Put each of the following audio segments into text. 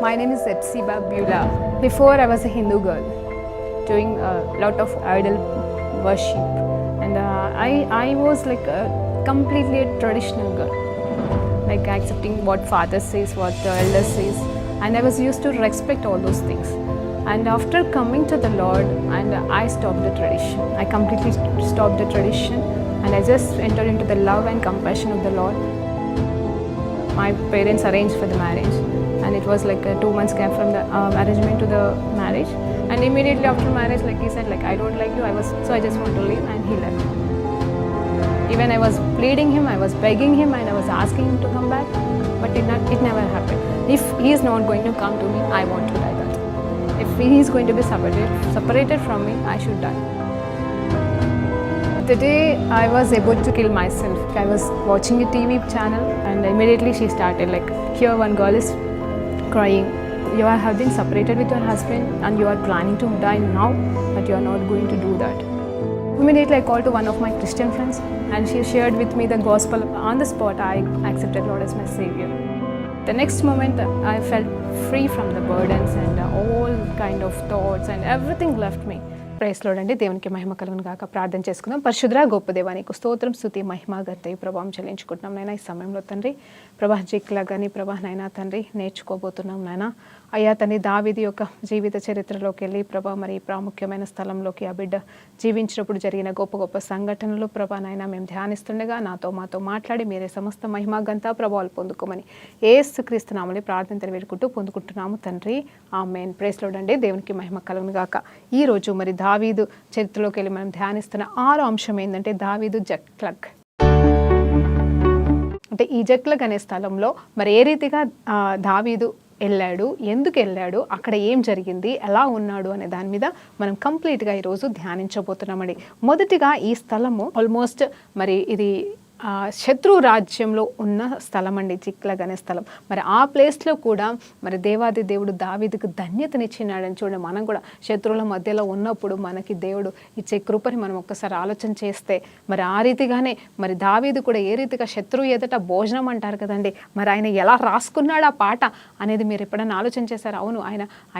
My name is Epsiba Beulah. Before I was a Hindu girl, doing a lot of idol worship, and I was like completely a traditional girl, like accepting what father says, what the elder says, and I was used to respect all those things. And after coming to the Lord, and I stopped the tradition. I completely stopped the tradition, and I just entered into the love and compassion of the Lord. My parents arranged for the marriage, and it was like a 2 months gap from the arrangement to the marriage. And immediately after marriage, like he said, like I don't like you. So I just want to leave, and he left. Even I was pleading him, I was begging him, and I was asking him to come back, but it never happened. If he is not going to come to me, I want to die. That if he is going to be separated from me, I should die. The day I was about to kill myself, I was watching a TV channel, and immediately she started like, here one girl is crying. You have been separated with your husband and you are planning to die now, but you are not going to do that. Immediately I called to one of my Christian friends, and she shared with me the gospel. On the spot, I accepted Lord as my Savior. The next moment, I felt free from the burdens and all kind of thoughts, and everything left me. Price lord అండి. దేవునికి మహిమ కలుగును గాక. ప్రార్థన చేసుకుందాం. పరిశుద్ధ గొప్ప దేవా, నీకు స్తోత్రం, స్తుతి, మహిమ, ఘనత, ప్రభావం చెల్లించుకుంటున్నాం నాయన. ఈ సమయంలో తండ్రి ప్రభా జిక్లా కానీ ప్రభా నైనా తండ్రి నేర్చుకోబోతున్నాం నాయన. అయ్యా తండ్రి దావీదు యొక్క జీవిత చరిత్రలోకి వెళ్ళి ప్రభా మరి ప్రాముఖ్యమైన స్థలంలోకి ఆ బిడ్డ జీవించినప్పుడు జరిగిన గొప్ప గొప్ప సంఘటనలు ప్రభా నైనా మేము ధ్యానిస్తుండగా మాతో మాట్లాడి మీరే సమస్త మహిమ, ఘనత, ప్రభావాలు పొందుకోమని యేసుక్రీస్తు నామములో ప్రార్థన వేడుకుంటూ పొందుకుంటున్నాము తండ్రి. ఆమేన్. ప్రైస్ లార్డ్ అండి. దేవునికి మహిమ కలుగును గాక. ఈ రోజు మరి దావీదు చరిత్రలోకి వెళ్ళి మనం ధ్యానిస్తున్న 6వ అంశం ఏంటంటే దావీదు జక్లగ్. అంటే ఈ జక్లగ్ అనే స్థలంలో మరి ఏ రీతిగా దావీదు వెళ్ళాడు, ఎందుకు వెళ్ళాడు, అక్కడ ఏం జరిగింది, ఎలా ఉన్నాడు అనే దాని మీద మనం కంప్లీట్గా ఈరోజు ధ్యానించబోతున్నామండి. మొదటిగా ఈ స్థలము ఆల్మోస్ట్ మరి ఇది శత్రు రాజ్యంలో ఉన్న స్థలం అండి, జిక్లగ్ అనే స్థలం. మరి ఆ ప్లేస్లో కూడా మరి దేవాది దేవుడు దావీదుకు ధన్యతనిచ్చినాడని చూడండి. మనం కూడా శత్రువుల మధ్యలో ఉన్నప్పుడు మనకి దేవుడు ఇచ్చే కృపని మనం ఒక్కసారి ఆలోచన చేస్తే మరి ఆ రీతిగానే మరి దావీదు కూడా ఏ రీతిగా శత్రువు ఎదుట భోజనం అంటారు కదండి, మరి ఆయన ఎలా రాసుకున్నాడు ఆ పాట అనేది మీరు ఎప్పుడైనా ఆలోచన చేశారు? అవును,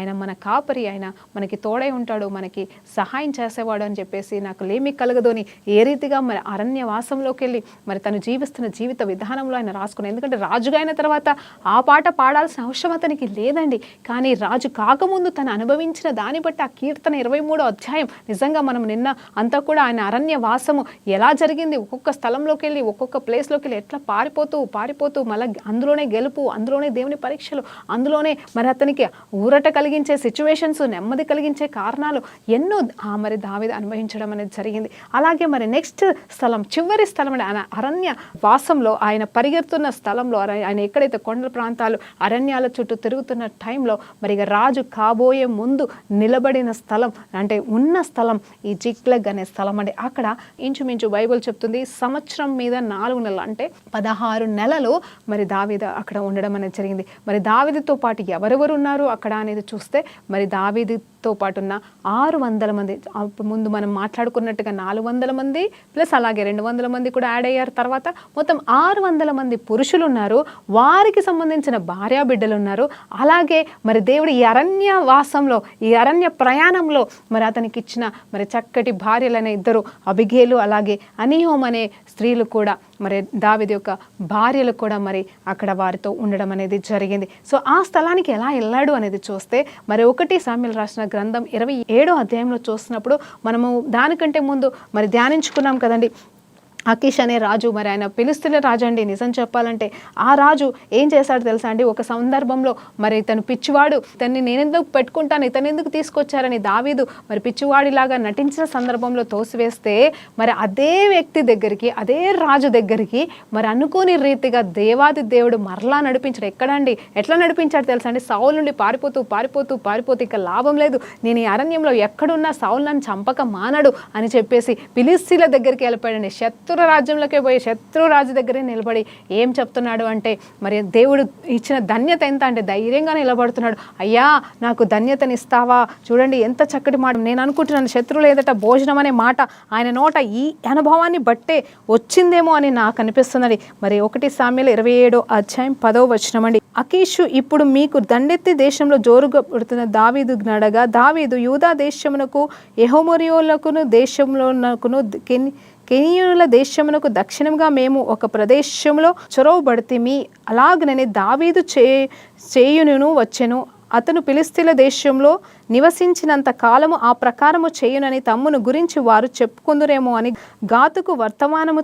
ఆయన మన కాపరి, ఆయన మనకి తోడై ఉంటాడు, మనకి సహాయం చేసేవాడు అని చెప్పేసి నాకు లేమి కలగదు అని ఏ రీతిగా మరి అరణ్యవాసంలోకి వెళ్ళి మరి తను జీవిస్తున్న జీవిత విధానంలో ఆయన రాసుకున్నాడు. ఎందుకంటే రాజుగా అయిన తర్వాత ఆ పాట పాడాల్సిన అవసరం అతనికి లేదండి. కానీ రాజు కాకముందు తను అనుభవించిన దాన్ని బట్టి ఆ కీర్తన 23వ అధ్యాయం నిజంగా మనం నిన్న అంతా కూడా ఆయన అరణ్య వాసము ఎలా జరిగింది, ఒక్కొక్క స్థలంలోకి వెళ్ళి ఒక్కొక్క ప్లేస్లోకి వెళ్ళి ఎట్లా పారిపోతూ మళ్ళీ అందులోనే గెలుపు, అందులోనే దేవుని పరీక్షలు, అందులోనే మరి అతనికి ఊరట కలిగించే సిచ్యువేషన్స్, నెమ్మది కలిగించే కారణాలు ఎన్నో మరి దావీదు అనుభవించడం అనేది జరిగింది. అలాగే మరి నెక్స్ట్ స్థలం, చివరి స్థలం అరణ్య వాసంలో ఆయన పరిగెడుతున్న స్థలంలో, ఆయన ఎక్కడైతే కొండల ప్రాంతాలు అరణ్యాల చుట్టూ తిరుగుతున్న టైంలో మరి రాజు కాబోయే ముందు నిలబడిన స్థలం అంటే ఉన్న స్థలం ఈ జిక్లగ్ అనే స్థలం అండి. అక్కడ ఇంచుమించు బైబిల్ చెప్తుంది సంవత్సరం మీద 4 నెలలు అంటే 16 నెలలు మరి దావీదు అక్కడ ఉండడం అనేది జరిగింది. మరి దావీదుతో పాటు ఎవరెవరు ఉన్నారు అక్కడ అనేది చూస్తే మరి దావీదుతో పాటు ఉన్న 600 మంది, ముందు మనం మాట్లాడుకున్నట్టుగా 400 మంది ప్లస్ అలాగే 200 మంది కూడా యాడ్ అయ్యారు. తర్వాత మొత్తం 600 మంది పురుషులు ఉన్నారు, వారికి సంబంధించిన భార్యా బిడ్డలు ఉన్నారు. అలాగే మరి దేవుడు ఈ అరణ్య వాసంలో, ఈ అరణ్య ప్రయాణంలో మరి అతనికి ఇచ్చిన మరి చక్కటి భార్యలైన 2 అబిగేలు అలాగే అనీహోం అనే స్త్రీలు కూడా మరి దావీదు యొక్క భార్యలు కూడా మరి అక్కడ వారితో ఉండడం అనేది జరిగింది. సో ఆ స్థలానికి ఎలా వెళ్ళాడు అనేది చూస్తే మరి 1 సామ్యుయేలు రాసిన గ్రంథం 27వ అధ్యాయంలో చూస్తున్నప్పుడు మనము దానికంటే ముందు మరి ధ్యానించుకున్నాం కదండి. అకీష్ అనే రాజు, మరి ఆయన ఫిలిష్తీయుల రాజు అండి. నిజం చెప్పాలంటే ఆ రాజు ఏం చేశాడు తెలుసా అండి, ఒక సందర్భంలో మరి తను పిచ్చివాడు, తన్ని నేనెందుకు పెట్టుకుంటాను, ఇతను ఎందుకు తీసుకొచ్చారని దావీదు మరి పిచ్చివాడిలాగా నటించిన సందర్భంలో తోసివేస్తే మరి అదే వ్యక్తి దగ్గరికి, అదే రాజు దగ్గరికి మరి అనుకోని రీతిగా దేవాది దేవుడు మరలా నడిపించాడు. ఎక్కడండి, ఎట్లా నడిపించాడు తెలుసా అండి, సౌలు నుండి పారిపోతూ ఇక లాభం లేదు, నేను ఈ అరణ్యంలో ఎక్కడున్నా సౌలు నన్ను చంపక మానడు అని చెప్పేసి ఫిలిష్తీయుల దగ్గరికి వెళ్ళిపోయాడండి. శత్రు శత్రు రాజ్యంలోకే పోయి శత్రు రాజు దగ్గరే నిలబడి ఏం చెప్తున్నాడు అంటే మరి దేవుడు ఇచ్చిన ధన్యత ఎంత అంటే ధైర్యంగా నిలబడుతున్నాడు. అయ్యా నాకు ధన్యతని ఇస్తావా? చూడండి ఎంత చక్కటి మాట. నేను అనుకుంటున్నాను శత్రువులు ఏదట భోజనం అనే మాట ఆయన నోట ఈ అనుభవాన్ని బట్టే వచ్చిందేమో అని నాకు అనిపిస్తున్నది. మరి 1 సామ్యుయేలు 27:10 అండి. అకీషు ఇప్పుడు మీకు దండెత్తి దేశంలో జోరుగా పుడుతున్న దావీదు నడగా, దావీదు యూదా దేశమునకు యెహోమోరీయులకును దేశంలోనకును కెనీయుల దేశమునకు దక్షిణంగా మేము ఒక ప్రదేశంలో చొరవబడితిమి. అలాగనే దావీదు చేయును వచ్చెను. అతను ఫిలిష్తీయుల దేశంలో నివసించినంత కాలము ఆ ప్రకారము చేయునని తమ్మును గురించి వారు చెప్పుకుందురేమో అని గాతుకు వర్తమానము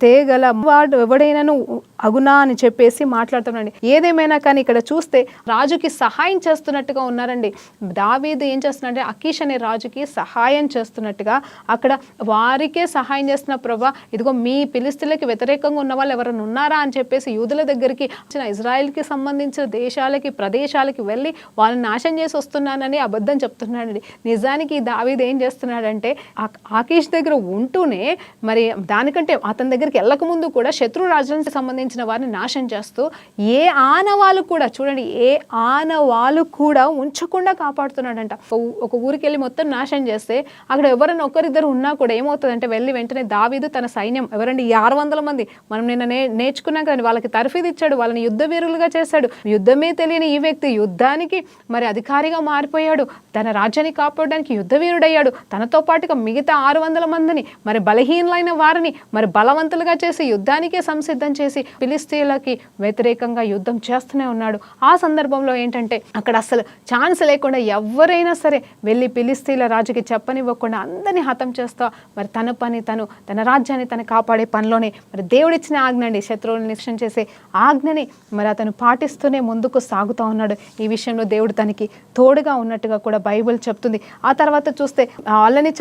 తేగల వాడు ఎవడైనాను అగునా అని చెప్పేసి మాట్లాడుతున్నాండి. ఏదేమైనా కానీ ఇక్కడ చూస్తే రాజుకి సహాయం చేస్తున్నట్టుగా ఉన్నారండి. దావీదు ఏం చేస్తున్నాడంటే అకీష్ అనే రాజుకి సహాయం చేస్తున్నట్టుగా అక్కడ వారికే సహాయం చేస్తున్న ప్రభా, ఇదిగో మీ ఫిలిష్తీయులకి వ్యతిరేకంగా ఉన్న వాళ్ళు ఎవరైనా ఉన్నారా అని చెప్పేసి యూదుల దగ్గరికి ఇజ్రాయెల్కి సంబంధించిన దేశాలకి ప్రదేశాలకి వెళ్ళి వాళ్ళని నాశనం చేసి వస్తున్నానని అబద్ధం చెప్తున్నాడండి. నిజానికి దావీదు ఏం చేస్తున్నాడంటే ఆకీష్ దగ్గర ఉంటూనే మరి దానికంటే అతని దగ్గరికి వెళ్ళక ముందు కూడా శత్రు రాజులకు సంబంధించిన వారిని నాశనం చేస్తూ ఏ ఆనవాళ్ళు కూడా చూడండి ఏ ఆనవాళ్ళు కూడా ఉంచకుండా కాపాడుతున్నాడంట. ఒక ఊరికి వెళ్ళి మొత్తం నాశనం చేస్తే అక్కడ ఎవరైనా ఒకరిద్దరు ఉన్నా కూడా ఏమవుతుందంటే వెళ్ళి వెంటనే దావీదు తన సైన్యం ఎవరండి 600 మంది మనం నిన్న నేర్చుకున్నాం కానీ వాళ్ళకి తర్ఫీదు ఇచ్చాడు, వాళ్ళని యుద్ధ వీరులుగా చేశాడు. యుద్ధమే తెలియని ఈ వ్యక్తి యుద్ధానికి మరి అధికారిగా మారిపోయాడు. తన రాజ్యాన్ని కాపాడడానికి యుద్ధవీరుడయ్యాడు. తనతో పాటుగా మిగతా 600 మందిని మరి బలహీనులైన వారిని మరి బలవంతులుగా చేసి యుద్ధానికే సంసిద్ధం చేసి ఫిలిష్తీయులకి వ్యతిరేకంగా యుద్ధం చేస్తూనే ఉన్నాడు. ఆ సందర్భంలో ఏంటంటే అక్కడ అసలు ఛాన్స్ లేకుండా ఎవరైనా సరే వెళ్ళి ఫిలిష్తీయుల రాజుకి చెప్పనివ్వకుండా అందరినీ హతం చేస్తా మరి తన పని తన రాజ్యాన్ని తను కాపాడే పనిలోనే మరి దేవుడిచ్చిన ఆజ్ఞ అండి, శత్రువులను నిశ్చయం చేసే ఆజ్ఞని మరి అతను పాటిస్తూనే ముందుకు సాగుతూ ఉన్నాడు. ఈ విషయంలో దేవుడు తనకి తోడుగా ఉన్నట్టుగా కూడా బైబిల్ చెప్తుంది. ఆ తర్వాత చూస్తే వాళ్ళని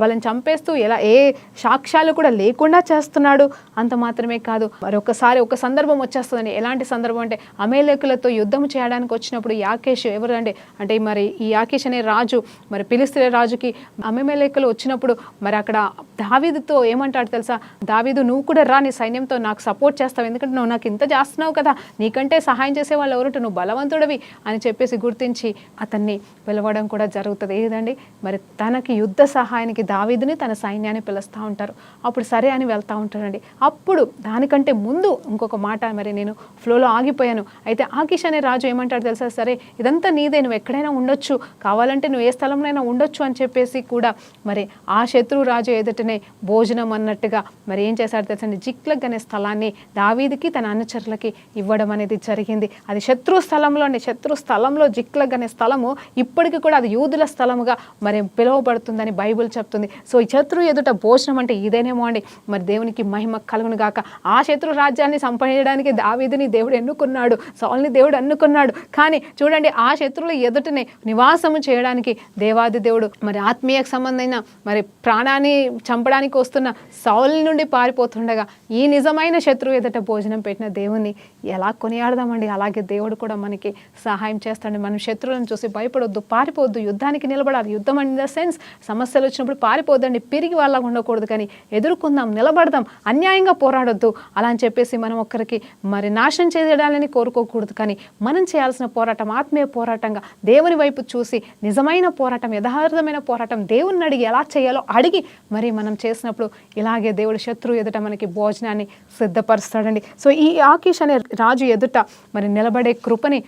వాళ్ళని చంపేస్తూ ఎలా ఏ సాక్ష్యాలు కూడా లేకుండా చేస్తున్నాడు. అంత మాత్రమే కాదు మరి ఒక సందర్భం వచ్చేస్తుందండి. ఎలాంటి సందర్భం అంటే అమేలేకులతో యుద్ధం చేయడానికి వచ్చినప్పుడు యాకేష్ ఎవరండి అంటే మరి ఈ యాకేష్ అనే రాజు మరి ఫిలిష్తీయుల రాజుకి అమేలేకులు వచ్చినప్పుడు మరి అక్కడ దావీదుతో ఏమంటాడు తెలుసా? దావీదు నువ్వు కూడా రా, నీ సైన్యంతో నాకు సపోర్ట్ చేస్తావు, ఎందుకంటే నువ్వు నాకు ఇంత చేస్తున్నావు కదా, నీకంటే సహాయం చేసే వాళ్ళు ఎవరుంటే నువ్వు బలవంతుడివి అని చెప్పేసి గుర్తించి అతన్ని పిలవడం కూడా జరుగుతుంది. ఏదండి మరి తనకి యుద్ధ సహాయానికి దావీదుని తన సైన్యాన్ని పిలుస్తూ ఉంటారు. అప్పుడు సరే అని వెళ్తూ ఉంటారండి. అప్పుడు దానికంటే ముందు ఇంకొక మాట మరి నేను ఫ్లోలో ఆగిపోయాను. అయితే ఆకీష్ అనే రాజు ఏమంటాడు తెలుసా? సరే ఇదంతా నీదే, నువ్వు ఎక్కడైనా ఉండొచ్చు, కావాలంటే నువ్వు ఏ స్థలంలోనైనా ఉండొచ్చు అని చెప్పేసి కూడా మరి ఆ శత్రు రాజు ఎదుటనే భోజనం అన్నట్టుగా మరి ఏం చేశాడు తెలుసండి? జిక్లగ్ అనే స్థలాన్ని దావీదుకి తన అనుచరులకి ఇవ్వడం అనేది జరిగింది. అది శత్రు స్థలంలో జిక్లగ్ అనే స్థలము ఇప్పటికీ కూడా అది యూదుల స్థలముగా మరి పిలువబడుతుందని బైబిల్ చెప్తుంది. సో ఈ శత్రు ఎదుట భోజనం అంటే ఇదేనేమో అండి. మరి దేవునికి మహిమ కలుగును గాక. ఆ శత్రు రాజ్యాన్ని సంపాదించడానికి దావీదుని దేవుడు ఎన్నుకున్నాడు, సౌలుని దేవుడు ఎన్నుకున్నాడు. కానీ చూడండి ఆ శత్రువుల ఎదుటనే నివాసము చేయడానికి దేవాది దేవుడు మరి ఆత్మీయకు సంబంధమైన మరి ప్రాణాన్ని చంపడానికి వస్తున్న సౌలు నుండి పారిపోతుండగా ఈ నిజమైన శత్రువు ఎదుట భోజనం పెట్టిన దేవుని ఎలా కొనియాడదామండి. అలాగే దేవుడు కూడా మనకి సహాయం చేస్తాడు. మనం శత్రువులను చూసి భయపడొద్దు, పారిపోవద్దు, యుద్ధానికి నిలబడాలి. యుద్ధం ఇన్ ద సెన్స్ సమస్యలు వచ్చినప్పుడు పారిపోద్దండి, పిరిగి వాళ్ళగా ఉండకూడదు, కానీ ఎదుర్కొందాం, నిలబడదాం, అన్యాయంగా పోరాడొద్దు అలా అని చెప్పేసి మనం ఒక్కరికి మరి నాశనం చేయడాలని కోరుకోకూడదు. కానీ మనం చేయాల్సిన పోరాటం ఆత్మీయ పోరాటంగా దేవుని వైపు చూసి నిజమైన పోరాటం, యథార్థమైన పోరాటం, దేవుని అడిగి ఎలా చేయాలో అడిగి మరి మనం చేసినప్పుడు ఇలాగే దేవుడు శత్రువు ఎదుట మనకి భోజనాన్ని సిద్ధపరుస్తాడండి. సో ఈ ఆకీష్ అనే రాజు ఎదుట మరి నిలబడే కృపని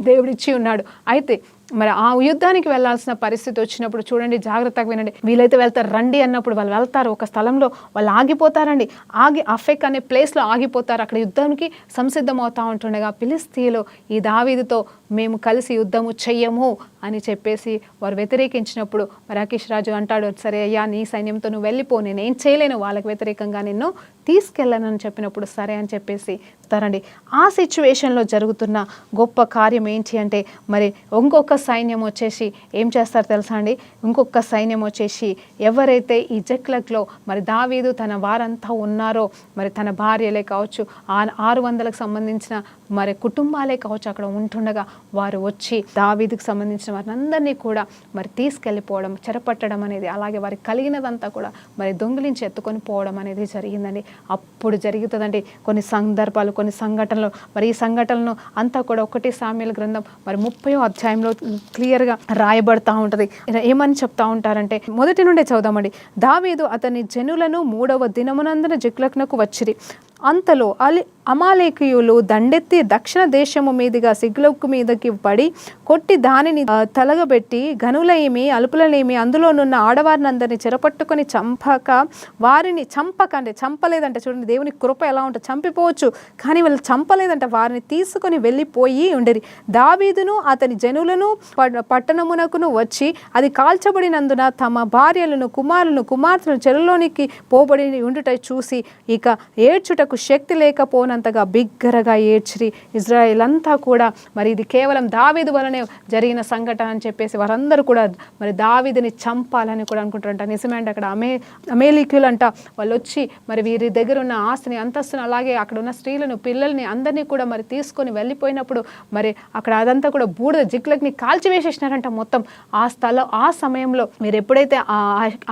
దేవుడిచ్చి ఉన్నాడు. అయితే మరి ఆ యుద్ధానికి వెళ్ళాల్సిన పరిస్థితి వచ్చినప్పుడు చూడండి, జాగ్రత్తగా వినండి. వీలైతే వెళ్తారు, రండి అన్నప్పుడు వాళ్ళు వెళ్తారు. ఒక స్థలంలో వాళ్ళు ఆగిపోతారండి. అఫెక్ అనే ప్లేస్లో ఆగిపోతారు. అక్కడ యుద్ధానికి సంసిద్ధం అవుతూ ఉంటుండగా ఫిలిష్తీయులు ఈ దావీదుతో మేము కలిసి యుద్ధము చెయ్యము అని చెప్పేసి వారు వ్యతిరేకించినప్పుడు మరి ఆకీష్ రాజు అంటాడు, సరే అయ్యా నీ సైన్యంతో నువ్వు వెళ్ళిపో, నేనేం చేయలేను, వాళ్ళకి వ్యతిరేకంగా నిన్ను తీసుకెళ్ళనని చెప్పినప్పుడు సరే అని చెప్పేసి తారండి. ఆ సిచ్యువేషన్లో జరుగుతున్న గొప్ప కార్యం ఏంటి అంటే మరి ఇంకొక సైన్యం వచ్చేసి ఏం చేస్తారు తెలుసా అండి? ఇంకొక సైన్యం వచ్చేసి ఎవరైతే ఈ జిక్లగ్లో మరి దావీదు తన వారంతా ఉన్నారో మరి తన భార్యలే కావచ్చు, 600కు సంబంధించిన మరి కుటుంబాలే కావచ్చు, అక్కడ ఉంటుండగా వారు వచ్చి దావీదుకు సంబంధించిన వారిని అందరినీ కూడా మరి తీసుకెళ్ళిపోవడం, చెరపట్టడం అనేది, అలాగే వారికి కలిగినదంతా కూడా మరి దొంగిలించి ఎత్తుకొని పోవడం అనేది జరిగిందండి. అప్పుడు జరుగుతుందండి కొన్ని సందర్భాలు, కొన్ని సంఘటనలు. మరి ఈ సంఘటనలను అంతా కూడా 1 సామ్యుయేలు గ్రంథం మరి 30వ అధ్యాయంలో క్లియర్గా రాయబడతా ఉంటుంది. ఏమని చెప్తా ఉంటారంటే, మొదటి నుండే చదువుదామండి. దావీదు అతని జనులను 3వ దినమునందున జిక్లగునకు వచ్చిరి. అంతలో అమాలేకీయులు దండెత్తి దక్షిణ దేశము మీదుగా సిగ్లగు మీదకి పడి కొట్టి దానిని తలగబెట్టి గనులేమి అలుపులనేమి అందులోనున్న ఆడవారిని అందరినీ చెరపట్టుకొని వారిని అంటే చంపలేదంట. చూడండి, దేవుని కృప ఎలా ఉంటుంది, చంపిపోవచ్చు కానీ వాళ్ళు చంపలేదంట, వారిని తీసుకొని వెళ్ళిపోయి ఉండేది. దావీదును అతని జనులను పట్టణమునకును వచ్చి అది కాల్చబడినందున తమ భార్యలను కుమార్తెలను చెరలోనికి పోబడి ఉండుట చూసి ఇక ఏడ్చుటకు శక్తి లేకపోనంతగా బిగ్గరగా ఏడ్చిరి. ఇజ్రాయేల్ అంతా కూడా మరి ఇది కేవలం దావీదు వలనే జరిగిన సంఘటన అని చెప్పేసి వారందరూ కూడా మరి దావీదుని చంపాలని కూడా అనుకుంటారంట. నిజమే అంట. అక్కడ అమేలీకులు అంట వాళ్ళు వచ్చి మరి వీరి దగ్గర ఉన్న ఆస్తిని, అంతస్తుని, అలాగే అక్కడ ఉన్న స్త్రీలను, పిల్లల్ని అందరినీ కూడా మరి తీసుకొని వెళ్ళిపోయినప్పుడు మరి అక్కడ అదంతా కూడా బూడిద జిక్లగ్ని కాల్చివేసేసినారంట మొత్తం. ఆ సమయంలో మీరు ఎప్పుడైతే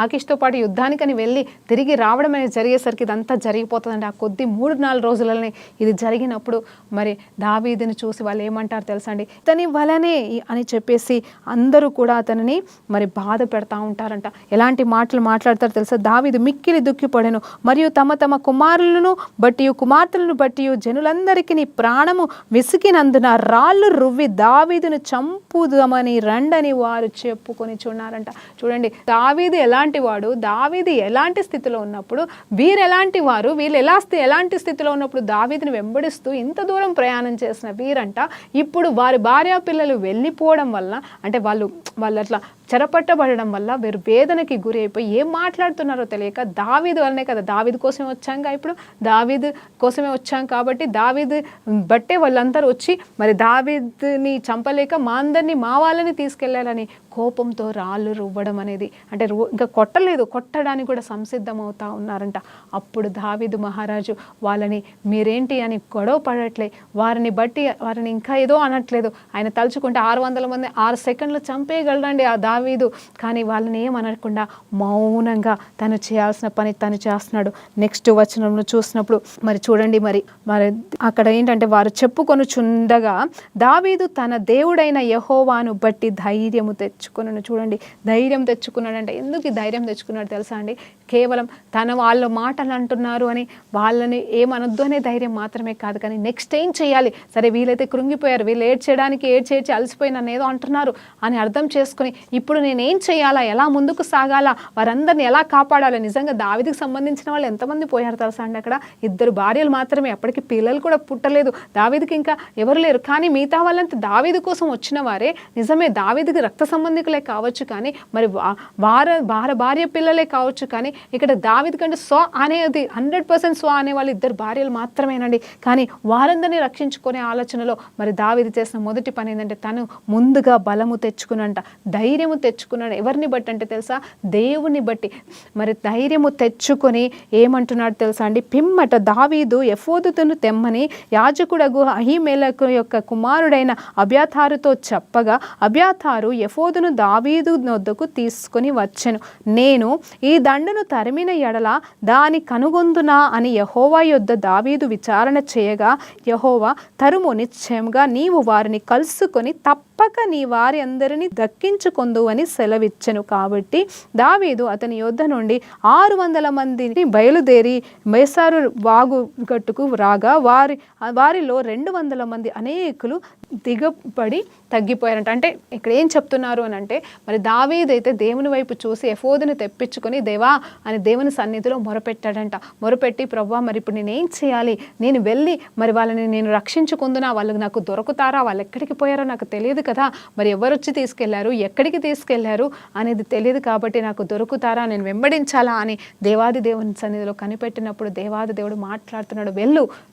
ఆకీష్తో పాటు యుద్ధానికని వెళ్ళి తిరిగి రావడం అనేది జరిగేసరికి ఇదంతా జరిగిపోతుందండి. ఆ కొద్ది 3-4 రోజులనే ఇది జరిగినప్పుడు మరి దావీదుని చూసి వాళ్ళు ఏమంటారు తెలుసా అండి, ఇతని వలనే అని చెప్పేసి అందరూ కూడా అతనిని మరి బాధ పెడతా ఉంటారంట. ఎలాంటి మాటలు మాట్లాడతారు తెలుసా? దావీదు మిక్కిలి దుఃఖిపడెను మరియు తమ కుమారులను బట్టి కుమార్తెలను బట్టి జనులందరికీ ప్రాణము విసికినందున రాళ్ళు రువ్వి దావీదును చంపుదామని రండని వారు చెప్పుకొని చున్నారంట. చూడండి, దావీదు ఎలాంటి వాడు, దావీదు ఎలాంటి స్థితిలో ఉన్నప్పుడు వీరు ఎలాంటి వారు, వీళ్ళు ఎలాంటి స్థితిలో ఉన్నప్పుడు దావీదుని వెంబడిస్తూ ఇంత దూరం ప్రయాణం చేసిన వీరంట ఇప్పుడు వారి భార్య పిల్లలు వెళ్ళిపోవడం వల్ల, అంటే వాళ్ళు అట్లా చెరపట్టబడడం వల్ల వీరు వేదనకి గురి అయిపోయి ఏం మాట్లాడుతున్నారో తెలియక, దావీదు వల్లనే కదా, దావీదు కోసమే వచ్చాంగా, ఇప్పుడు దావీదు కోసమే వచ్చాం కాబట్టి దావీదు బట్టే వాళ్ళందరూ వచ్చి మరి దావీదుని చంపలేక మా వాళ్ళని తీసుకెళ్లాలని కోపంతో రాళ్ళు రువ్వడం అనేది, అంటే ఇంకా కొట్టడానికి కూడా సంసిద్ధమవుతా ఉన్నారంట. అప్పుడు దావీదు మహారాజు వాళ్ళని మీరేంటి అని గొడవ పడట్లే, వారిని ఇంకా ఏదో అనట్లేదు. ఆయన తలుచుకుంటే 600 మంది 6 సెకండ్లు చంపేయగలరండి ఆ దావీదు, కానీ వాళ్ళని ఏమనకుండా మౌనంగా తను చేయాల్సిన పని తను చేస్తున్నాడు. నెక్స్ట్ వచనంలో చూసినప్పుడు మరి చూడండి, మరి అక్కడ ఏంటంటే వారు చెప్పుకొని చుండగా దావీదు తన దేవుడైన యెహోవాను బట్టి ధైర్యము తెచ్చుకున్నాడు. చూడండి, ధైర్యం తెచ్చుకున్నాడంటే ఎందుకు ఈ ధైర్యం తెచ్చుకున్నాడు తెలుసా అండి? కేవలం వాళ్ళ మాటలు అంటున్నారు అని వాళ్ళని ఏమనొద్దు అనే ధైర్యం మాత్రమే కాదు, కానీ నెక్స్ట్ ఏం చేయాలి, సరే వీళ్ళైతే కృంగిపోయారు, వీళ్ళు ఏడ్చేసి అలసిపోయి నన్ను ఏదో అంటున్నారు అని అర్థం చేసుకుని ఇప్పుడు నేనేం చేయాలా, ఎలా ముందుకు సాగాలా, వారందరిని ఎలా కాపాడాలి. నిజంగా దావీదుకు సంబంధించిన వాళ్ళు ఎంతమంది పోయారు తెలుసా అండి? అక్కడ 2 భార్యలు మాత్రమే, అప్పటికి పిల్లలు కూడా పుట్టలేదు, దావీదుకి ఇంకా ఎవరు లేరు. కానీ మిగతా వాళ్ళంతా దావీదు కోసం వచ్చిన వారే, నిజమే దావీదుకి రక్త సంబంధికులే కావచ్చు, కానీ మరి వారి భార్య పిల్లలే కావచ్చు, కానీ ఇక్కడ దావీదు కంటే అనేది 100% అనే వాళ్ళు 2 భార్యలు మాత్రమేనండి. కానీ వారందరినీ రక్షించుకునే ఆలోచనలో మరి దావీదు చేసిన మొదటి పని ఏంటంటే తను ముందుగా బలము తెచ్చుకున్నంట, ధైర్యము తెచ్చుకున్నాడు. ఎవరిని బట్టి అంటే తెలుసా? దేవుని బట్టి. మరి ధైర్యము తెచ్చుకొని ఏమంటున్నాడు తెలుసా అండి? పిమ్మట దావీదు ఎఫోదును తెమ్మని యాజకుడగు అహీమెలకు యొక్క కుమారుడైన అబ్యాతారుతో చెప్పగా అబ్యాతారు ఎఫోదును దావీదు వద్దకు తీసుకొని వచ్చెను. నేను ఈ దండును తరిమిన ఎడల దాని కనుగొందునా అని యెహోవా యొద్ద దావీదు విచారణ చేయగా యెహోవా తరుము, నిశ్చయంగా నీవు వారిని కలుసుకొని తప్పక నీ వారి అందరినీ దక్కించుకొందు అని సెలవిచ్చెను. కాబట్టి దావీదు అతని యొద్ద నుండి 600 మందిని బయలుదేరి మేసారు వాగు గట్టుకు రాగా వారిలో 200 మంది అనేకులు దిగబడి తగ్గిపోయారంట. అంటే ఇక్కడ ఏం చెప్తున్నారు అని అంటే, మరి దావీదు అయితే దేవుని వైపు చూసి ఎఫోదుని తెప్పించుకొని దేవా అని దేవుని సన్నిధిలో మొరపెట్టాడంట. మొరపెట్టి ప్రభువా మరి ఇప్పుడు నేనేం చేయాలి, నేను వెళ్ళి మరి వాళ్ళని నేను రక్షించుకుందునా, వాళ్ళు నాకు దొరుకుతారా, వాళ్ళు ఎక్కడికి పోయారో నాకు తెలియదు కదా, మరి ఎవరు వచ్చి తీసుకెళ్లారు, ఎక్కడికి తీసుకెళ్లారు అనేది తెలియదు, కాబట్టి నాకు దొరుకుతారా, నేను వెంబడించాలా అని దేవాది దేవుని సన్నిధిలో కనిపెట్టినప్పుడు దేవాది దేవుడు మాట్లాడుతున్నాడు,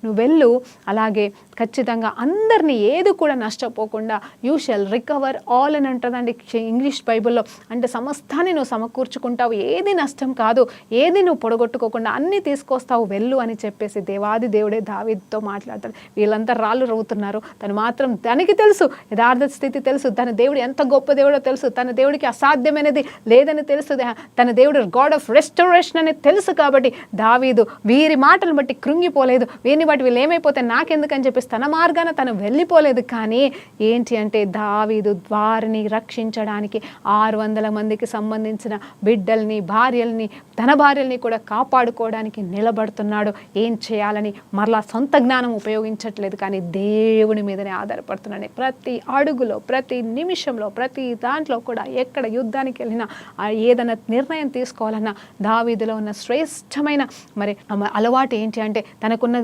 నువ్వు వెళ్ళు, అలాగే ఖచ్చితంగా అందరినీ ఏది కూడా నష్టపోకుండా యూ షెల్ రికవర్ ఆల్ అని అంటుందండి ఇంగ్లీష్ బైబిల్లో. అంటే సమస్తాన్ని నువ్వు సమకూర్చుకుంటావు, ఏది నష్టం కాదు, ఏది నువ్వు పొడగొట్టుకోకుండా అన్నీ తీసుకొస్తావు వెళ్ళు అని చెప్పేసి దేవాది దేవుడే దావీదుతో మాట్లాడతాడు. వీళ్ళంతా రాళ్ళు రవ్వుతున్నారు, తను మాత్రం తనకి తెలుసు యథార్థ స్థితి తెలుసు, తన దేవుడు ఎంత గొప్ప దేవుడో తెలుసు, తన దేవుడికి అసాధ్యమైనది లేదని తెలుసు, తన దేవుడు గాడ్ ఆఫ్ రెస్టోరేషన్ అనేది తెలుసు. కాబట్టి దావీదు వీరి మాటలు బట్టి కృంగిపోలేదు, వీరిని బట్టి వీళ్ళు ఏమైపోతే నాకెందుకని చెప్పేసి తన మార్గాన తను వెళ్ళిపోలేదు. కానీ ఏంటి అంటే దావీదు వారిని రక్షించడానికి 600 మందికి సంబంధించిన బిడ్డల్ని భార్యల్ని తన భార్యల్ని కూడా కాపాడుకోవడానికి నిలబడుతున్నాడు. ఏం చేయాలని మరలా సొంత జ్ఞానం ఉపయోగించట్లేదు, కానీ దేవుని మీదనే ఆధారపడుతున్నాడు. ప్రతి అడుగులో, ప్రతి నిమిషంలో, ప్రతి దాంట్లో కూడా ఎక్కడ యుద్ధానికి వెళ్ళినా ఏదైనా నిర్ణయం తీసుకోవాలన్నా దావీదులో ఉన్న శ్రేష్టమైన మరి అలవాటు ఏంటి అంటే తనకున్న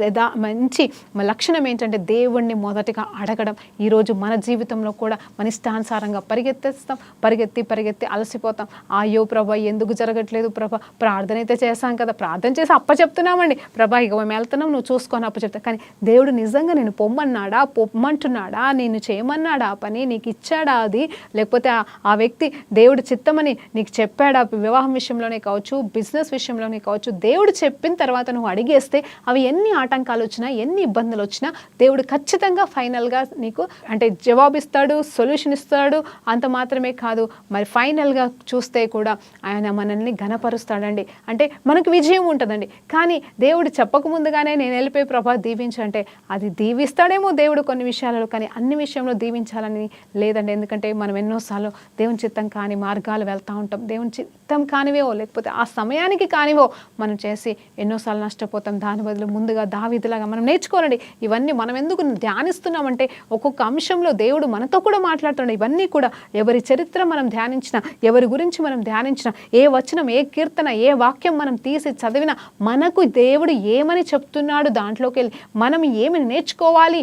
మంచి లక్షణం ఏంటంటే దేవుణ్ణి మొదటిగా అడగడం. ఈరోజు మన జీవితంలో కూడా మన ఇష్టానుసారంగా పరిగెత్తేస్తాం, పరిగెత్తి అలసిపోతాం. అయ్యో ప్రభా ఎందుకు జరగట్లేదు ప్రభా, ప్రార్థన అయితే చేశాం కదా, ప్రార్థన చేసి అప్పచెప్తున్నామండి, ప్రభా ఇక మేము వెళ్తున్నాం నువ్వు చూసుకొని అప్పచెప్తా. కానీ దేవుడు నిజంగా నేను పొమ్మంటున్నాడా, నేను చేయమన్నాడా ఆ పని, నీకు ఇచ్చాడా అది, లేకపోతే ఆ వ్యక్తి దేవుడు చిత్తమని నీకు చెప్పాడా, వివాహం విషయంలోనే కావచ్చు, బిజినెస్ విషయంలోనే కావచ్చు, దేవుడు చెప్పిన తర్వాత నువ్వు అడిగేస్తే అవి ఎన్ని ఆటంకాలు వచ్చినా ఎన్ని ఇబ్బందులు వచ్చినా దేవుడు ఖచ్చితంగా ఫైనల్గా నీకు అంటే జవాబిస్తాడు, సొల్యూషన్ ఇస్తాడు. అంత మాత్రమే కాదు, మరి ఫైనల్గా చూస్తే కూడా ఆయన మనల్ని ఘనపరుస్తాడండి. అంటే మనకు విజయం ఉంటుందండి. కానీ దేవుడు చెప్పకముందుగానే నేను వెళ్ళిపోయి ప్రభా దీవించంటే అది దీవిస్తాడేమో దేవుడు కొన్ని విషయాలలో, కానీ అన్ని విషయంలో దీవించాలని లేదండి. ఎందుకంటే మనం ఎన్నోసార్లు దేవుని చిత్తం కాని మార్గాలు వెళ్తూ ఉంటాం, దేవుని చిత్తం కానివో లేకపోతే ఆ సమయానికి కానివో మనం చేసి ఎన్నోసార్లు నష్టపోతాం. దాని బదులు ముందుగా దావీదులాగా మనం నేర్చుకోవాలండి. ఇవన్నీ మనం ఎందుకు ధ్యానిస్తున్నామంటే ఒక్కొక్క అంశంలో దేవుడు మనతో కూడా మాట్లాడుతున్నాడు. ఇవన్నీ కూడా ఎవరి చరిత్ర మనం ధ్యానించిన, ఎవరి గురించి మనం ధ్యానించిన, ఏ వచనం, ఏ కీర్తన, ఏ వాక్యం మనం తీసి చదివినా మనకు దేవుడు ఏమని చెప్తున్నాడు, దాంట్లోకి వెళ్ళి మనం ఏమి నేర్చుకోవాలి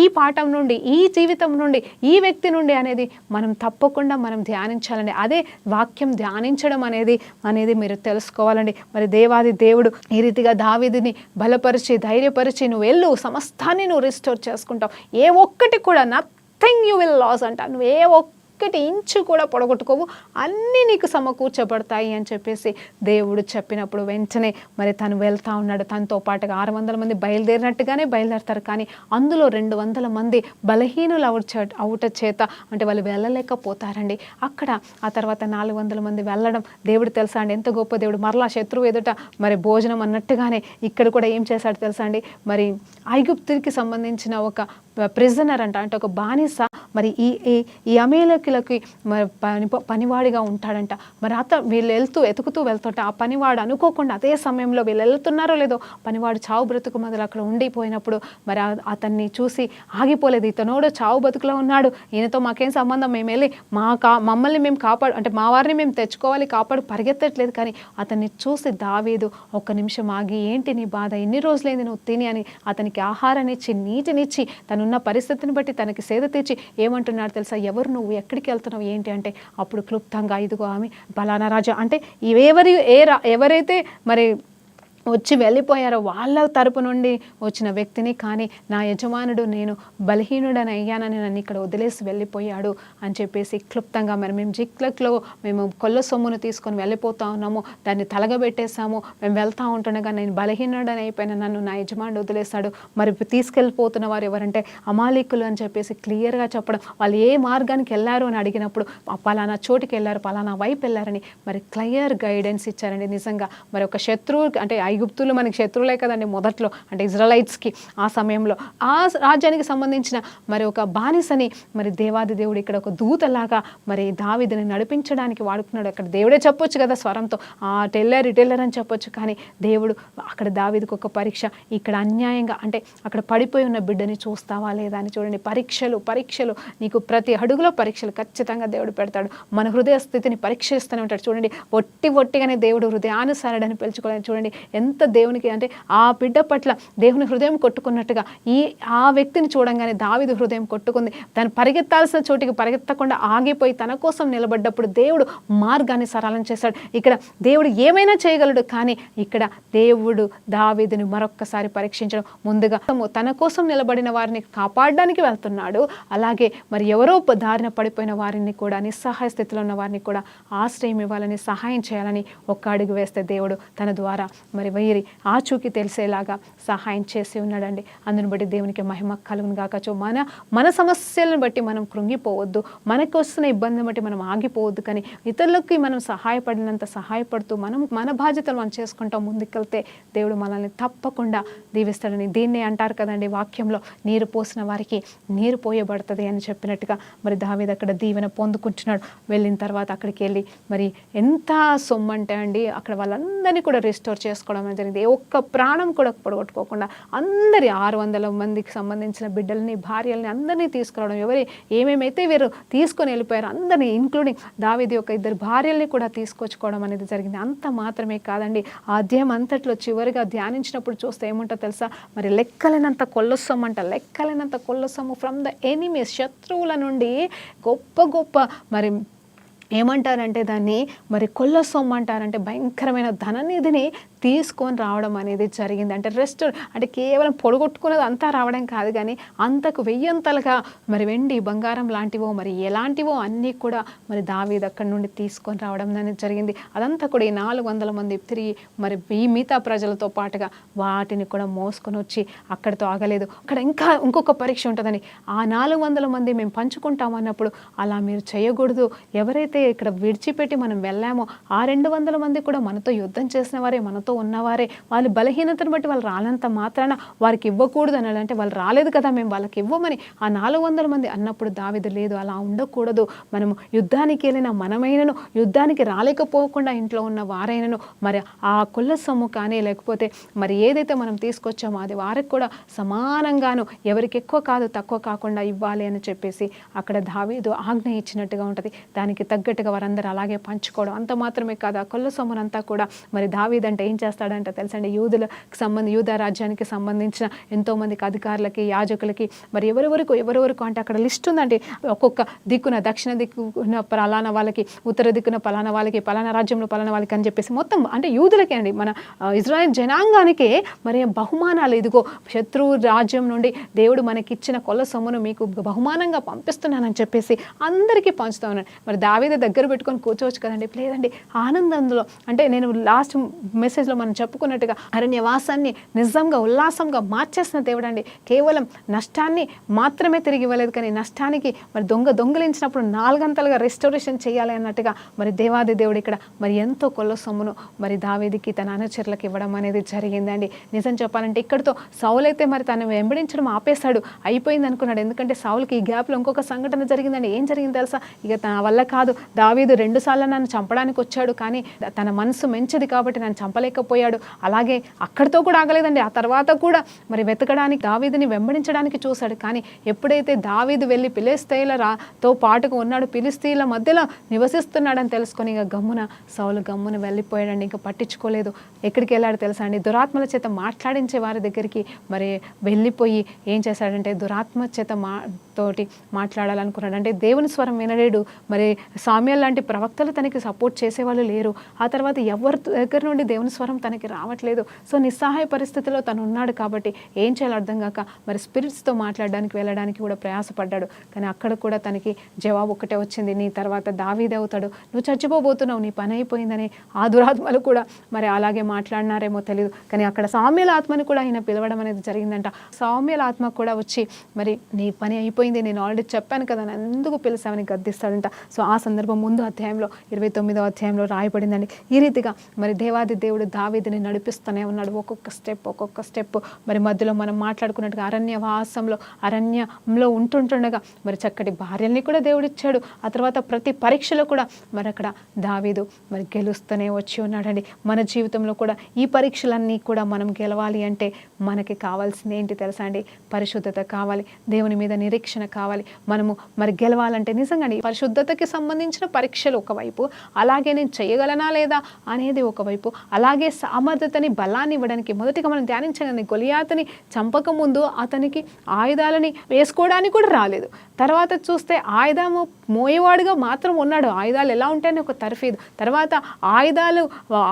ఈ పాఠం నుండి, ఈ జీవితం నుండి, ఈ వ్యక్తి నుండి అనేది మనం తప్పకుండా మనం ధ్యానించాలండి. అదే వాక్యం ధ్యానించడం అనేది మీరు తెలుసుకోవాలండి. మరి దేవాది దేవుడు ఈ రీతిగా దావీదుని బలపరిచి ధైర్యపరిచి నువ్వు వెళ్ళు, సమస్తాన్ని నువ్వు రిస్టోర్ చేసుకుంటావు, ఏ ఒక్కటి కూడా నథింగ్ యూ విల్ లాస్ అంట, నువ్వు ఏ ఒక్కటి ఇంచు కూడా పొడగొట్టుకోవు, అన్నీ నీకు సమకూర్చబడతాయి అని చెప్పేసి దేవుడు చెప్పినప్పుడు వెంటనే మరి తను వెళ్తా ఉన్నాడు. తనతో పాటుగా 600 మంది బయలుదేరినట్టుగానే బయలుదేరతారు, కానీ అందులో 200 మంది బలహీనులు అవుట చేత అంటే వాళ్ళు వెళ్ళలేకపోతారండి. అక్కడ ఆ తర్వాత 400 మంది వెళ్ళడం దేవుడు తెలుసా అండి ఎంత గొప్ప దేవుడు. మరలా శత్రువు ఎదుట మరి భోజనం అన్నట్టుగానే ఇక్కడ కూడా ఏం చేశాడు తెలుసా అండి, మరి ఐగుప్తుకి సంబంధించిన ఒక ప్రిజనర్ అంటే ఒక బానిస మరి ఈ అమేలకులకి మరి పనివాడిగా ఉంటాడంట. మరి వీళ్ళు ఎతుకుతూ వెళ్తుంటే ఆ పనివాడు అనుకోకుండా అదే సమయంలో వీళ్ళు వెళ్తున్నారో లేదో పనివాడు చావు బ్రతుకు మొదలు అక్కడ ఉండిపోయినప్పుడు మరి అతన్ని చూసి ఆగిపోలేదు. ఇతనోడు చావు బతుకులో ఉన్నాడు, ఈయనతో మాకేం సంబంధం, మేము వెళ్ళి మమ్మల్ని మేము అంటే మా వారిని మేము తెచ్చుకోవాలి, పరిగెత్తట్లేదు. కానీ అతన్ని చూసి దావీదు ఒక్క నిమిషం ఆగి, ఏంటి నీ బాధ, ఎన్ని రోజులైంది నువ్వు తిని అని అతనికి ఆహారాన్ని ఇచ్చి నీటినిచ్చి తనున్న పరిస్థితిని బట్టి తనకి సేద తీర్చి ఏమంటున్నాడు తెలుసా, ఎవరు నువ్వు, ఎక్కడికి వెళ్తున్నావు ఏంటి అంటే అప్పుడు క్లుప్తంగా ఇదిగో ఆమె పలానా రాజా అంటే ఎవరైతే మరి వచ్చి వెళ్ళిపోయారో వాళ్ళ తరపు నుండి వచ్చిన వ్యక్తిని, కానీ నా యజమానుడు నేను బలహీనుడని అయ్యానని నన్ను ఇక్కడ వదిలేసి వెళ్ళిపోయాడు అని చెప్పేసి క్లుప్తంగా మరి మేము జిక్లక్లో మేము కొల్ల సొమ్మును తీసుకొని వెళ్ళిపోతా ఉన్నాము, దాన్ని తలగబెట్టేసాము, మేము వెళ్తూ ఉంటుండగా నేను బలహీనుడని అయిపోయిన నన్ను నా యజమానుడు వదిలేశాడు. మరి తీసుకెళ్ళిపోతున్న వారు ఎవరంటే అమాలీకులు అని చెప్పేసి క్లియర్గా చెప్పడం. వాళ్ళు ఏ మార్గానికి వెళ్ళారు అని అడిగినప్పుడు పలానా చోటుకి వెళ్ళారు, పలానా వైపు వెళ్ళారని మరి క్లియర్ గైడెన్స్ ఇచ్చారండి. నిజంగా మరి ఒక శత్రువు అంటే ఐగుప్తులు మనకి శత్రువులే కదండి మొదట్లో, అంటే ఇజ్రాయలైట్స్కి ఆ సమయంలో ఆ రాజ్యానికి సంబంధించిన మరి ఒక బానిసని మరి దేవాది దేవుడు ఇక్కడ ఒక దూతలాగా మరి దావీదుని నడిపించడానికి వాడుకున్నాడు. అక్కడ దేవుడే చెప్పొచ్చు కదా స్వరంతో టెల్లర్ అని చెప్పొచ్చు, కానీ దేవుడు అక్కడ దావీదుకు ఒక పరీక్ష, ఇక్కడ అన్యాయంగా అంటే అక్కడ పడిపోయి ఉన్న బిడ్డని చూస్తావా లేదా అని చూడండి. పరీక్షలు నీకు ప్రతి అడుగులో పరీక్షలు ఖచ్చితంగా దేవుడు పెడతాడు. మన హృదయ స్థితిని పరీక్షిస్తూనే ఉంటాడు. చూడండి ఒట్టిగానే దేవుడు హృదయానుసారుడని పిలుచుకోవాలని చూడండి ఎంత దేవునికి అంటే ఆ బిడ్డ పట్ల దేవుని హృదయం కొట్టుకున్నట్టుగా ఆ వ్యక్తిని చూడంగానే దావీదు హృదయం కొట్టుకుంది. తను పరిగెత్తాల్సిన చోటికి పరిగెత్తకుండా ఆగిపోయి తన కోసం నిలబడ్డప్పుడు దేవుడు మార్గాన్ని సరళం చేశాడు. ఇక్కడ దేవుడు ఏమైనా చేయగలడు, కానీ ఇక్కడ దేవుడు దావీదుని మరొక్కసారి పరీక్షించడం, ముందుగా తన కోసం నిలబడిన వారిని కాపాడడానికి వెళ్తున్నాడు. అలాగే మరి ఎవరో దారిన పడిపోయిన వారిని కూడా, నిస్సహాయ స్థితిలో ఉన్న వారిని కూడా ఆశ్రయం ఇవ్వాలని, సహాయం చేయాలని ఒక్క అడుగు వేస్తే దేవుడు తన ద్వారా మరి వీరి ఆచూకీ తెలిసేలాగా సహాయం చేసి ఉన్నాడండి. అందుని బట్టి దేవునికి మహిమ కలుగును గాక. మన సమస్యలను బట్టి మనం కృంగిపోవద్దు, మనకు వస్తున్న ఇబ్బందిని బట్టి మనం ఆగిపోవద్దు, కానీ ఇతరులకి మనం సహాయపడినంత సహాయపడుతూ మన బాధ్యతలు మనం చేసుకుంటాం ముందుకెళ్తే దేవుడు మనల్ని తప్పకుండా దీవిస్తాడని. దీన్నే అంటారు కదండి వాక్యంలో, నీరు పోసిన వారికి నీరు పోయబడుతుంది అని చెప్పినట్టుగా మరి దావీదు అక్కడ దీవెన పొందుకుంటున్నాడు. వెళ్ళిన తర్వాత అక్కడికి వెళ్ళి మరి ఎంత సొమ్ము అంటే అండి, అక్కడ వాళ్ళందరినీ కూడా రిస్టోర్ చేసుకోవడం జరిగింది. ఏ ఒక్క ప్రాణం కూడా పొడగొట్టుకోకుండా అందరి 600 మందికి సంబంధించిన బిడ్డల్ని, భార్యల్ని అందరినీ తీసుకురావడం, ఏమేమైతే వీరు తీసుకొని వెళ్ళిపోయారు అందరినీ, ఇంక్లూడింగ్ దావీదు యొక్క 2 భార్యల్ని కూడా తీసుకొచ్చుకోవడం అనేది జరిగింది. అంత మాత్రమే కాదండి, ఆ అధ్యాయం అంతట్లో చివరిగా ధ్యానించినప్పుడు చూస్తే ఏముంటో తెలుసా, మరి లెక్కలేనంత కొల్లొస్సొమ్ము అంట, లెక్కలేనంత కొల్లొస్సొమ్ము ఫ్రమ్ ద ఎనిమీస్, శత్రువుల నుండి గొప్ప గొప్ప మరి ఏమంటారంటే దాన్ని మరి కొల్ల సొమ్ము అంటారంటే భయంకరమైన ధననిధిని తీసుకొని రావడం అనేది జరిగింది. అంటే అంటే కేవలం పొడగొట్టుకున్నది అంతా రావడం కాదు, కానీ అంతకు 1000 మరి వెండి బంగారం లాంటివో మరి ఎలాంటివో అన్నీ కూడా మరి దావీదు అక్కడి నుండి తీసుకొని రావడం అనేది జరిగింది. అదంతా కూడా ఈ 400 మంది తిరిగి మరి ఈ మిగతా ప్రజలతో పాటుగా వాటిని కూడా మోసుకొని వచ్చి అక్కడితో ఆగలేదు. అక్కడ ఇంకొక పరీక్ష ఉంటుందని, ఆ 400 మంది మేము పంచుకుంటామన్నప్పుడు అలా మీరు చేయకూడదు. ఎవరైతే ఇక్కడ విడిచిపెట్టి మనం వెళ్ళామో ఆ 200 మంది కూడా మనతో యుద్ధం చేసిన వారే, మనతో ఉన్నవారే. వాళ్ళు బలహీనతను బట్టి వాళ్ళు రానంత మాత్రాన వారికి ఇవ్వకూడదు అని, అంటే వాళ్ళు రాలేదు కదా మేము వాళ్ళకి ఇవ్వమని ఆ 400 మంది అన్నప్పుడు దావీదు లేదు, అలా ఉండకూడదు. మనము యుద్ధానికి వెళ్ళిన మనమైనను, యుద్ధానికి రాలేకపోకుండా ఇంట్లో ఉన్న వారైనను మరి ఆ కొల్ల సొమ్ము కానీ లేకపోతే మరి ఏదైతే మనం తీసుకొచ్చామో అది వారికి కూడా సమానంగాను, ఎవరికి ఎక్కువ కాదు తక్కువ కాకుండా ఇవ్వాలి అని చెప్పేసి అక్కడ దావీదు ఆజ్ఞ ఇచ్చినట్టుగా ఉంటుంది. దానికి తగ్గట్టుగా వారందరూ అలాగే పంచుకోవడం. అంత మాత్రమే కాదు, ఆ కొల్ల సొమ్మునంతా కూడా మరి దావీదు అంటే ఏం చేస్తాడంటే తెలుసండి, యూదా రాజ్యానికి సంబంధించిన ఎంతోమందికి అధికారులకి, యాజకులకి మరి ఎవరెవరికి అంటే అక్కడ లిస్ట్ ఉందండి. ఒక్కొక్క దిక్కున, దక్షిణ దిక్కున పలానా వాళ్ళకి, ఉత్తర దిక్కున పలానా వాళ్ళకి, పలానా రాజ్యంలో పలానా వాళ్ళకి అని చెప్పేసి మొత్తం అంటే యూదులకే అండి, మన ఇజ్రాయెల్ జనాంగానికే మరి బహుమానాలు, ఇదిగో శత్రువు రాజ్యం నుండి దేవుడు మనకిచ్చిన కొల్ల సొమ్మును మీకు బహుమానంగా పంపిస్తున్నానని చెప్పేసి అందరికీ పంచుతా ఉన్నాను. మరి దావీదు దగ్గర పెట్టుకొని కూర్చోవచ్చు కదండి, లేదండి ఆనందంలో. అంటే నేను లాస్ట్ మెసేజ్లో మనం చెప్పుకున్నట్టుగా అరణ్యవాసాన్ని నిజంగా ఉల్లాసంగా మార్చేసిన దేవుడు అండి. కేవలం నష్టాన్ని మాత్రమే తిరిగి ఇవ్వలేదు, కానీ నష్టానికి మరి దొంగలించినప్పుడు 4 అంతలుగా రెస్టోరేషన్ చేయాలి అన్నట్టుగా మరి దేవాది దేవుడు ఇక్కడ మరి ఎంతో కొల్ల సొమ్మును మరి దావీదుకి తన అనుచరులకు ఇవ్వడం అనేది జరిగిందండి. నిజం చెప్పాలంటే ఇక్కడితో సౌలు అయితే మరి తను వెంబడించడం ఆపేశాడు, అయిపోయింది అనుకున్నాడు. ఎందుకంటే సౌలుకి ఈ గ్యాప్లో ఇంకొక సంఘటన జరిగిందండి. ఏం జరిగింది తెలుసా, ఇక తన వల్ల కాదు, దావీదు 2 సార్లు నన్ను చంపడానికి వచ్చాడు, కానీ తన మనసు మంచిది కాబట్టి నన్ను చంపలేకపోయాడు. అలాగే అక్కడితో కూడా ఆగలేదండి, ఆ తర్వాత కూడా మరి వెతకడానికి, దావీదుని వెంబడించడానికి చూశాడు. కానీ ఎప్పుడైతే దావీదు వెళ్ళి ఫిలిష్తీయులతో పాటుగా ఉన్నాడు, ఫిలిష్తీయుల మధ్యలో నివసిస్తున్నాడని తెలుసుకొని ఇక సౌలు గమ్మున వెళ్ళిపోయాడండి. ఇంకా పట్టించుకోలేదు. ఎక్కడికి వెళ్ళాడు తెలుసా అండి, దురాత్మల చేత మాట్లాడించే వారి దగ్గరికి మరి వెళ్ళిపోయి ఏం చేశాడంటే దురాత్మ చేత తోటి మాట్లాడాలనుకున్నాడు. అంటే దేవుని స్వరం వినలేడు. మరి సామ్యుయేలు లాంటి ప్రవక్తలు తనకి సపోర్ట్ చేసేవాళ్ళు లేరు. ఆ తర్వాత ఎవరి దగ్గర నుండి దేవుని స్వరం తనకి రావట్లేదు. సో నిస్సహాయ పరిస్థితిలో తను ఉన్నాడు కాబట్టి ఏం చేయాలో అర్థం కాక మరి స్పిరిట్స్తో మాట్లాడడానికి వెళ్ళడానికి కూడా ప్రయాసపడ్డాడు. కానీ అక్కడ కూడా తనకి జవాబు ఒకటే వచ్చింది, నీ తర్వాత దావీదే అవుతాడు, నువ్వు చచ్చిపోబోతున్నావు, నీ పని అయిపోయిందని. ఆ దురాత్మలు కూడా మరి అలాగే మాట్లాడినారేమో తెలియదు, కానీ అక్కడ సామ్యుయేలు ఆత్మని కూడా ఆయన పిలవడం అనేది జరిగిందంట. సామ్యుయేలు ఆత్మ కూడా వచ్చి మరి నీ పని అయిపోయింది, నేను ఆల్రెడీ చెప్పాను కదా, నన్ను ఎందుకు పిలిచామని గద్దిస్తాడంట. సో ఆ సందర్భం ముందు అధ్యాయంలో 29వ అధ్యాయంలో రాయబడిందండి. ఈ రీతిగా మరి దేవాది దేవుడు దావీదుని నడిపిస్తూనే ఉన్నాడు, ఒక్కొక్క స్టెప్. మరి మధ్యలో మనం మాట్లాడుకున్నట్టుగా అరణ్యంలో ఉంటుండగా మరి చక్కటి భార్యల్ని కూడా దేవుడు ఇచ్చాడు. ఆ తర్వాత ప్రతి పరీక్షలో కూడా మరి అక్కడ దావీదు మరి గెలుస్తూనే వచ్చి ఉన్నాడండి. మన జీవితంలో కూడా ఈ పరీక్షలన్నీ కూడా మనం గెలవాలి అంటే మనకి కావాల్సింది ఏంటి తెలుసా అండి, పరిశుద్ధత కావాలి, దేవుని మీద నిరీక్షణ కావాలి. మనము మరి గెలవాలంటే నిజంగా పరిశుద్ధతకి సంబంధించిన సంబంధించిన పరీక్షలు ఒకవైపు, అలాగే నేను చేయగలనా లేదా అనేది ఒకవైపు, అలాగే సామర్థ్యతని బలాన్ని ఇవ్వడానికి మొదటిగా మనం ధ్యానించగానే గొలియాతుని చంపక ముందు అతనికి ఆయుధాలని వేసుకోవడానికి కూడా రాలేదు. తర్వాత చూస్తే ఆయుధము మోయేవాడుగా మాత్రం ఉన్నాడు. ఆయుధాలు ఎలా ఉంటాయని ఒక తర్ఫీదు. తర్వాత ఆయుధాలు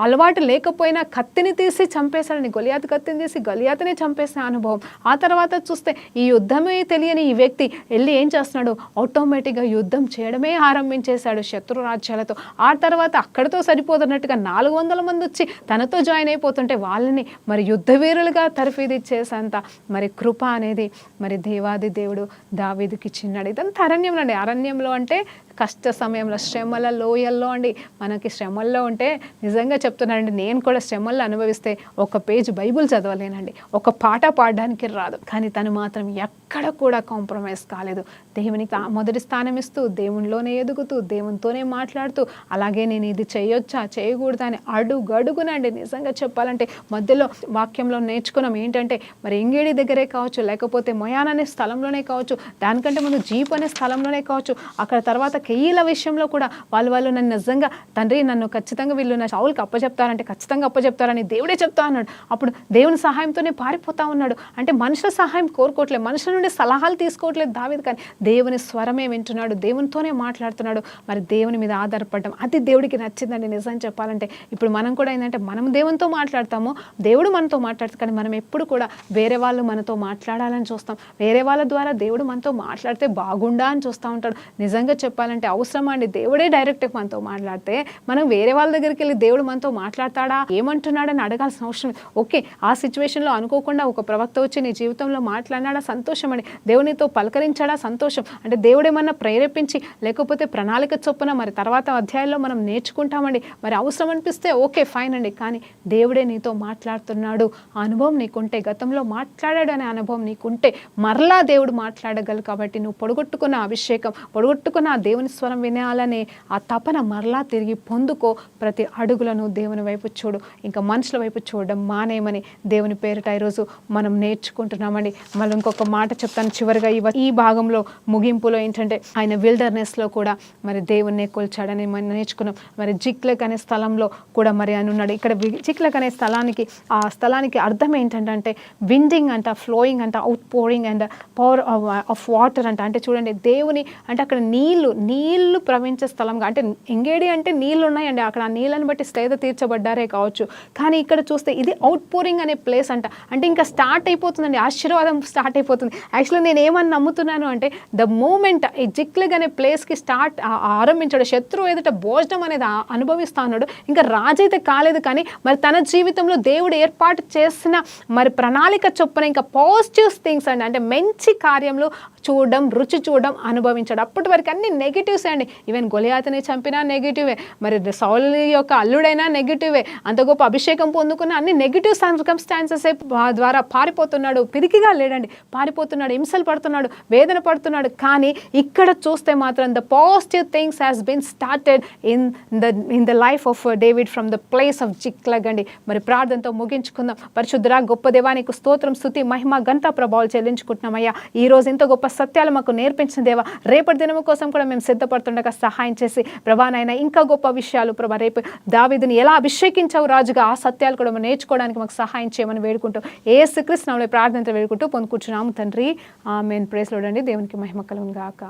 అలవాటు లేకపోయినా కత్తిని తీసి చంపేశాడని, గొలియాతు కత్తిని తీసి గొలియాతునే చంపేసిన అనుభవం. ఆ తర్వాత చూస్తే ఈ యుద్ధమే తెలియని ఈ వ్యక్తి వెళ్ళి ఏం చేస్తున్నాడు, ఆటోమేటిక్గా యుద్ధం చేయడమే ఆరంభించేశాడు శత్రు రాజ్యాలతో. ఆ తర్వాత అక్కడితో సరిపోతున్నట్టుగా 400 మంది వచ్చి తనతో జాయిన్ అయిపోతుంటే వాళ్ళని మరి యుద్ధ వీరులుగా తర్ఫీదు ఇచ్చేసేంత మరి కృప అనేది మరి దేవాది దేవుడు దావీదుకి ఇచ్చినాడు. ఇదంతా అరణ్యంలో అండి. అరణ్యంలో అంటే కష్ట సమయంలో, శ్రమల లోయల్లో అండి. మనకి శ్రమల్లో ఉంటే నిజంగా చెప్తున్నానండి, నేను కూడా శ్రమల్లో అనుభవిస్తే ఒక పేజ్ బైబుల్ చదవలేనండి, ఒక పాట పాడడానికి రాదు. కానీ తను మాత్రం ఎక్కడ కూడా కాంప్రమైజ్ కాలేదు. దేవునికి మొదటి స్థానం ఇస్తూ, దేవునిలోనే ఎదుగుతూ, దేవునితోనే మాట్లాడుతూ, అలాగే నేను ఇది చేయొచ్చా చేయకూడదా అని అడుగడుగునండి. నిజంగా చెప్పాలంటే మధ్యలో వాక్యంలో నేర్చుకున్నాం ఏంటంటే, మరి ఎంగేడి దగ్గరే కావచ్చు, లేకపోతే మొయాన్ అనే స్థలంలోనే కావచ్చు, దానికంటే ముందు జీప్ అనే స్థలంలోనే కావచ్చు, అక్కడ తర్వాత కెయ్యిల విషయంలో కూడా వాళ్ళు నన్ను నిజంగా తండ్రి నన్ను ఖచ్చితంగా వీళ్ళు నా షౌలుకి అప్పచెప్తారంటే ఖచ్చితంగా అప్పచెప్తారని దేవుడే చెప్తా అన్నాడు. అప్పుడు దేవుని సహాయంతోనే పారిపోతా ఉన్నాడు. అంటే మనుషుల సహాయం కోరుకోవట్లేదు, మనుషుల నుండి సలహాలు తీసుకోవట్లేదు దావీదు, కానీ దేవుని స్వరమే వింటున్నాడు, దేవునితోనే మాట్లాడుతున్నాడు. మరి దేవుని మీద ఆధారపడడం అది దేవుడికి నచ్చిందండి. నిజం చెప్పాలంటే ఇప్పుడు మనం కూడా ఏంటంటే మనం దేవునితో మాట్లాడతాము, దేవుడు మనతో మాట్లాడతాడు, కానీ మనం ఎప్పుడు కూడా వేరే వాళ్ళు మనతో మాట్లాడాలని చూస్తాం, వేరే వాళ్ళ ద్వారా దేవుడు మనతో మాట్లాడితే బాగుండా అని చూస్తూ ఉంటాడు. నిజంగా చెప్పాలంటే అవసరమా అండి? దేవుడే డైరెక్ట్గా మనతో మాట్లాడితే మనం వేరే వాళ్ళ దగ్గరికి వెళ్ళి దేవుడు మనతో మాట్లాడతాడా, ఏమంటున్నాడని అడగాల్సిన అవసరం. ఓకే, ఆ సిచ్యువేషన్లో అనుకోకుండా ఒక ప్రవక్త వచ్చి నీ జీవితంలో మాట్లాడినాడా, సంతోషం అండి. దేవునితో పలకరించాడా, సంతోషం. అంటే దేవుడు ఏమన్నా ప్రేరేపించి లేకపోతే ప్రణాళిక చొప్పున మరి తర్వాత అధ్యాయంలో మనం నేర్చుకుంటామండి. మరి అవసరం అనిపిస్తే ఓకే ఫైన్ అండి, కానీ దేవుడే నీతో మాట్లాడుతున్నాడు ఆ అనుభవం నీకుంటే, గతంలో మాట్లాడాడు అనే అనుభవం నీకుంటే మరలా దేవుడు మాట్లాడగలరు. కాబట్టి నువ్వు పొడగొట్టుకున్న అభిషేకం, పొడగొట్టుకున్న ఆ దేవుని స్వరం వినాలనే ఆ తపన మరలా తిరిగి పొందుకో. ప్రతి అడుగులను దేవుని వైపు చూడు, ఇంకా మనుషుల వైపు చూడడం మానేయమని దేవుని పేరిట ఈరోజు మనం నేర్చుకుంటున్నామండి. మళ్ళీ ఇంకొక మాట చెప్తాను చివరిగా ఈ భాగంలో ముగింపులో ఏంటంటే, ఆయన విల్డర్నెస్లో కూడా మరి దేవుణ్ణి కొల్చాడని మనం నేర్చుకున్నాం. మరి జిక్లెక్ అనే స్థలంలో కూడా మరి అని ఉన్నాడు. ఇక్కడ జిక్లెక్ అనే ఆ స్థలానికి అర్థం ఏంటంటే విండింగ్ అంట, ఫ్లోయింగ్ అంట, out pouring and power of water అంట. అంటే చూడండి దేవుని అంటే అక్కడ నీళ్లు ప్రవహించే స్థలంగా, అంటే ఎంగేడి అంటే నీళ్ళు ఉన్నాయండి అక్కడ, ఆ నీళ్ళని బట్టి సేద తీర్చబడ్డారే కావచ్చు. కానీ ఇక్కడ చూస్తే ఇది అవుట్ పోరింగ్ అనే ప్లేస్ అంట. అంటే ఇంకా స్టార్ట్ అయిపోతుందండి, ఆశీర్వాదం స్టార్ట్ అయిపోతుంది. యాక్చువల్లీ నేను ఏమని నమ్ముతున్నాను అంటే ద మూమెంట్ ఈ జిక్లెగ్ అనే ప్లేస్కి ఆరంభించాడు, శత్రువు ఎదుట భోజనం అనేది అనుభవిస్తా ఉన్నాడు. ఇంకా రాజైతే కాలేదు, కానీ మరి తన జీవితంలో దేవుడు ఏర్పాటు చేసిన మరి ప్రణాళిక చొప్పున ఇంకా పాజిటివ్ థింగ్స్ అండి, అంటే మంచి కార్యంలో చూడడం, రుచి చూడడం అనుభవించాడు. అప్పటి వరకు అన్ని నెగిటివ్స్ అండి. ఈవెన్ గొలియాతుని చంపినా నెగిటివే, మరి సౌలు యొక్క అల్లుడైనా నెగిటివే, అంత గొప్ప అభిషేకం పొందుకున్న అన్ని నెగిటివ్ సర్కమ్స్టాన్సెస్ ద్వారా పారిపోతున్నాడు. పిరికిగా లేడండి, పారిపోతున్నాడు, హింసలు పడుతున్నాడు, వేదన పడుతున్నాడు. కానీ ఇక్కడ చూస్తే మాత్రం the positive things has been started in the life of David from the place of Ziklag అండి. మరి ప్రార్థనతో ముగించుకుందాం. పరిశుద్ధుడా గొప్ప దేవానికి స్తోత్రం, స్తుతి, మహిమ, ఘనత, ప్రభావాలు చెల్లించుకుంటున్నామయ్యా. ఈ రోజు ఇంత గొప్ప సత్యాలు మాకు నేర్పించిన దేవా, రేపటి దినము కోసం కూడా మేము సిద్ధపడుతుండగా సహాయం చేసి ప్రభా నాయన ఇంకా గొప్ప విషయాలు ప్రభా రేపు దావీదుని ఎలా అభిషేకించావు రాజుగా, ఆ సత్యాలు కూడా మేము నేర్చుకోవడానికి మాకు సహాయం చేయమని వేడుకుంటూ యేసుక్రీస్తు నామములో ప్రార్థనతో వేడుకుంటూ పొందుకుంటున్నాము తండ్రి. ఆమేన్. ప్రైజ్ లార్డ్ అండి. దేవునికి మహిమ కలుగును గాక.